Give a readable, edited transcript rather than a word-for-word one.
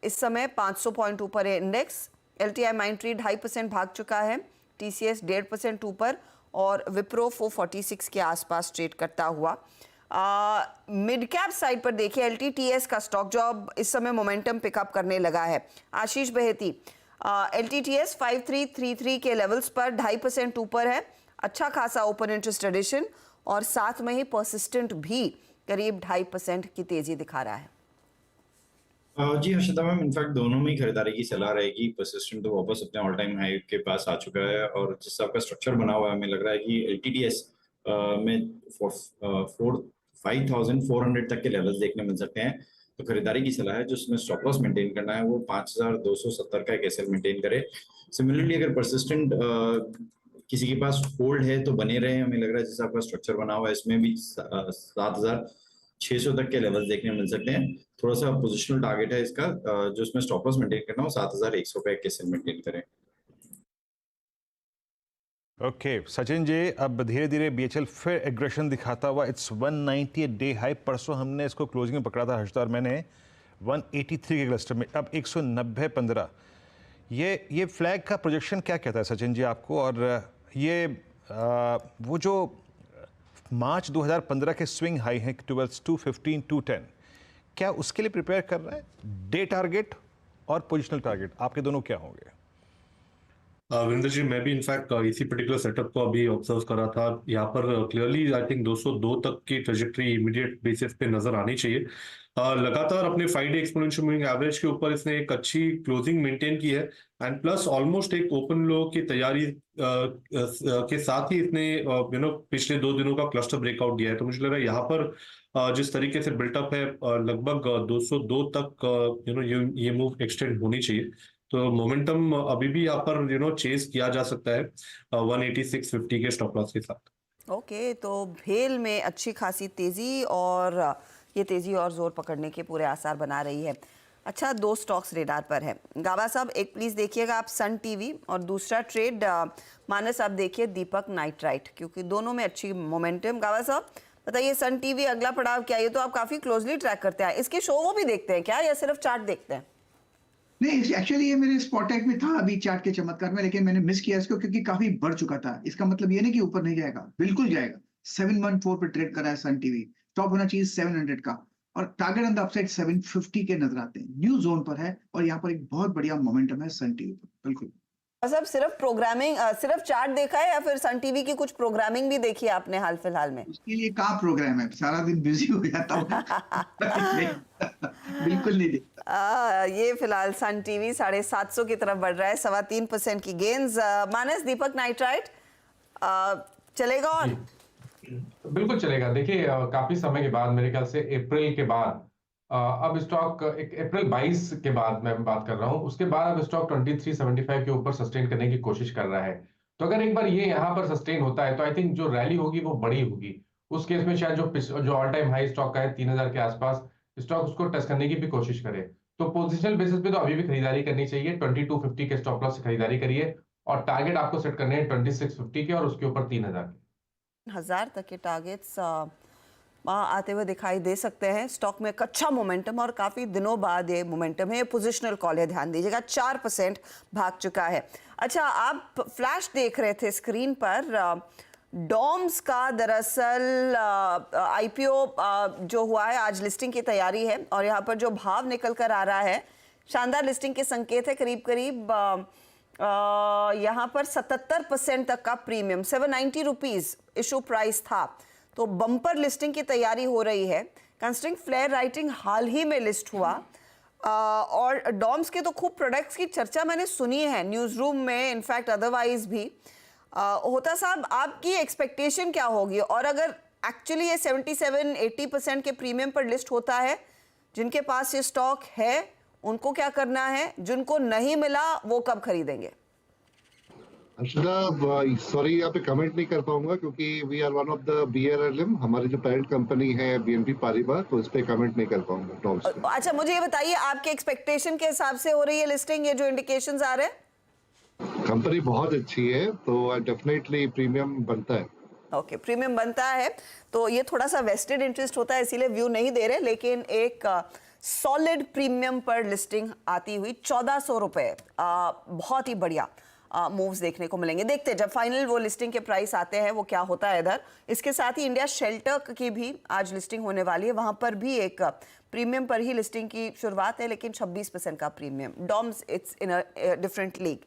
इस समय 500 पॉइंट ऊपर है इंडेक्स। LTI Mindtree 2.5% भाग चुका है, TCS 1.5% ऊपर और विप्रो 446 के आसपास ट्रेड करता हुआ। मिड कैप साइड पर देखिए LTTS का स्टॉक जो अब इस समय मोमेंटम पिकअप करने लगा है। आशीष बहेती, LTTS 5333 के लेवल्स पर 2.5% ऊपर है, अच्छा खासा ओपन इंटरेस्ट एडिशन और साथ में ही परसिस्टेंट भी करीब 2.5% की तेजी दिखा रहा है। जी हर्षिता मैम, इनफैक्ट दोनों में ही खरीदारी की सलाह रहेगी। परसिस्टेंट तो वापस अपने ऑल टाइम हाई के पास आ चुका है और जिस आपका स्ट्रक्चर बना हुआ है हमें लग रहा है कि LTTS में 5400 तक के लेवल्स देखने मिल सकते हैं। तो खरीदारी की सलाह है। जो उसमें स्टॉप लॉस मेंटेन करना है वो 5270 का एक एसएल मेंटेन करे। सिमिलरली अगर परसिस्टेंट किसी के पास होल्ड है तो बने रहे। हमें लग रहा है जैसे आपका स्ट्रक्चर बना हुआ है इसमें भी 7600 तक के लेवल्स देखने मिल सकते हैं। थोड़ा सा पोजिशनल टारगेट है इसका, जो इसमें स्टॉप लॉस मेंटेन करना हो 7100 का एक एसएल मेंटेन करें। ओके सचिन जी, अब धीरे धीरे BHL फिर एग्रेशन दिखाता हुआ इट्स 198 डे हाई। परसों हमने इसको क्लोजिंग में पकड़ा था हर्षिता और मैंने 183 के क्लस्टर में, अब 190.15। ये फ्लैग का प्रोजेक्शन क्या कहता है सचिन जी आपको? और ये वो जो मार्च 2015 के स्विंग हाई हैं टुवर्ड्स 215 210, क्या उसके लिए प्रिपेयर कर रहा है? डे टारगेट और पोजिशनल टारगेट आपके दोनों क्या होंगे? विंदर जी, मैं भी इनफैक्ट इसी पर्टिकुलर सेटअप को अभी ऑब्जर्व कर रहा था। यहाँ पर क्लियरली आई थिंक 202 तक की ट्रेजेक्टरी इमीडिएट बेसिस पे नजर आनी चाहिए। लगातार अपने 5 डे एक्सपोनेंशियल मूविंग एवरेज के ऊपर इसने एक अच्छी क्लोजिंग मेंटेन की है एंड प्लस ऑलमोस्ट एक ओपन लो की तैयारी के साथ ही इसने पिछले 2 दिनों का क्लस्टर ब्रेकआउट दिया है। तो मुझे लग रहा है यहाँ पर जिस तरीके से बिल्टअप है लगभग 202 तक ये मूव एक्सटेंड होनी चाहिए। तो मोमेंटम अभी भी यहाँ पर चेस किया जा सकता है 186.50 के स्टॉप लॉस के साथ। ओके, तो भेल में अच्छी खासी तेजी और ये तेजी और जोर पकड़ने के पूरे आसार बना रही है। अच्छा, 2 स्टॉक्स रेडार पर है। गावा साहब, एक प्लीज देखिएगा आप सन टीवी, और दूसरा ट्रेड मानस आप देखिए दीपक नाइट्राइट, क्योंकि दोनों में अच्छी मोमेंटम। गावा साहब बताइए, सन टीवी अगला पड़ाव क्या? ये तो आप काफी क्लोजली ट्रैक करते हैं, इसके शो वो भी देखते हैं क्या या सिर्फ चार्ट देखते हैं? नहीं, एक्चुअली ये मेरे स्पॉटेक में था अभी चार्ट के चमत्कार में, लेकिन मैंने मिस किया इसको क्योंकि काफी बढ़ चुका था। इसका मतलब ये नहीं कि ऊपर नहीं जाएगा, बिल्कुल जाएगा। 714 पे ट्रेड कर रहा है सन टीवी, टॉप होना चाहिए 700 का और टारगेट ऑन द अपसाइड 750 के नजर आते हैं। न्यू जोन पर है और यहाँ पर एक बहुत बढ़िया मोमेंटम है सन टीवी पर। बिल्कुल सब सिर्फ प्रोग्रामिंग, सिर्फ चार्ट देखा है या फिर सन टीवी की कुछ प्रोग्रामिंग भी देखी है आपने हाल फिलहाल में? उसके लिए कहाँ प्रोग्राम है, सारा दिन बिजी हो जाता हूँ। बिल्कुल नहीं देखता। ये फिलहाल सन टीवी 750 की तरफ बढ़ रहा है, 3.25% की गेंस। मानस, दीपक नाइट्राइट चलेगा? और बिल्कुल चलेगा। देखिए काफी समय के बाद, मेरे ख्याल से अप्रैल के बाद, अब स्टॉक अप्रैल 22 के बाद मैं बात कर रहा हूं, उसके बाद अब स्टॉक 2375 के ऊपर सस्टेन करने की कोशिश कर रहा है। तो अगर एक बार ये यहाँ पर सस्टेन होता है तो आई थिंक जो रैली होगी वो बड़ी होगी। उस केस में शायद जो ऑल टाइम हाई स्टॉक का है 3000 के आसपास, स्टॉक उसको टच करने की भी कोशिश करे। तो पोजिशनल बेसिस पे तो अभी भी खरीदारी करनी चाहिए। 2250 के स्टॉप लॉस से खरीदारी करिए और टारगेट आपको सेट करने हैं 2650 के और उसके ऊपर 3000 के। 1000 तक के टारगेट्स आते हुए दिखाई दे सकते हैं। स्टॉक में एक अच्छा मोमेंटम और काफ़ी दिनों बाद ये मोमेंटम है। पोजिशनल कॉल है, ध्यान दीजिएगा, 4% भाग चुका है। अच्छा, आप फ्लैश देख रहे थे स्क्रीन पर, डॉम्स का दरअसल IPO जो हुआ है, आज लिस्टिंग की तैयारी है और यहाँ पर जो भाव निकल कर आ रहा है, शानदार लिस्टिंग के संकेत है। करीब करीब यहाँ पर 77% तक का प्रीमियम, 790 रुपीज़ इशू प्राइस था। तो बम्पर लिस्टिंग की तैयारी हो रही है। कंस्ट्रिंग फ्लेयर राइटिंग हाल ही में लिस्ट हुआ और डॉम्स के तो खूब प्रोडक्ट्स की चर्चा मैंने सुनी है न्यूज़ रूम में, इनफैक्ट अदरवाइज भी। होता साहब, आपकी एक्सपेक्टेशन क्या होगी? और अगर एक्चुअली ये 77-80% के प्रीमियम पर लिस्ट होता है, जिनके पास ये स्टॉक है उनको क्या करना है? जिनको नहीं मिला वो कब खरीदेंगे? सॉरी, यहाँ पे कमेंट नहीं कर पाऊंगा क्योंकि we are one of the BRLM, हमारी जो पेरेंट कंपनी है BNP पारिबा, तो इस पे कमेंट नहीं कर पाऊंगा डॉम्स पे। अच्छा, मुझे ये बताइए, आपके एक्सपेक्टेशन के हिसाब से हो रही है लिस्टिंग, ये जो इंडिकेशंस आ रहे हैं? कंपनी बहुत अच्छी है तो डेफिनेटली प्रीमियम बनता है। ओके, प्रीमियम बनता है। तो ये थोड़ा सा वेस्टेड इंटरेस्ट होता है, इसीलिए व्यू नहीं दे रहे, लेकिन एक सॉलिड प्रीमियम पर लिस्टिंग आती हुई 1400 रुपए। बहुत ही बढ़िया मूव्स देखने को मिलेंगे। देखते हैं जब फाइनल वो लिस्टिंग के प्राइस आते हैं वो क्या होता है इधर। इसके साथ ही इंडिया शेल्टर की भी आज लिस्टिंग होने वाली है, वहां पर भी एक प्रीमियम पर ही लिस्टिंग की शुरुआत है, लेकिन 26% का premium. DOMS it's in a different league.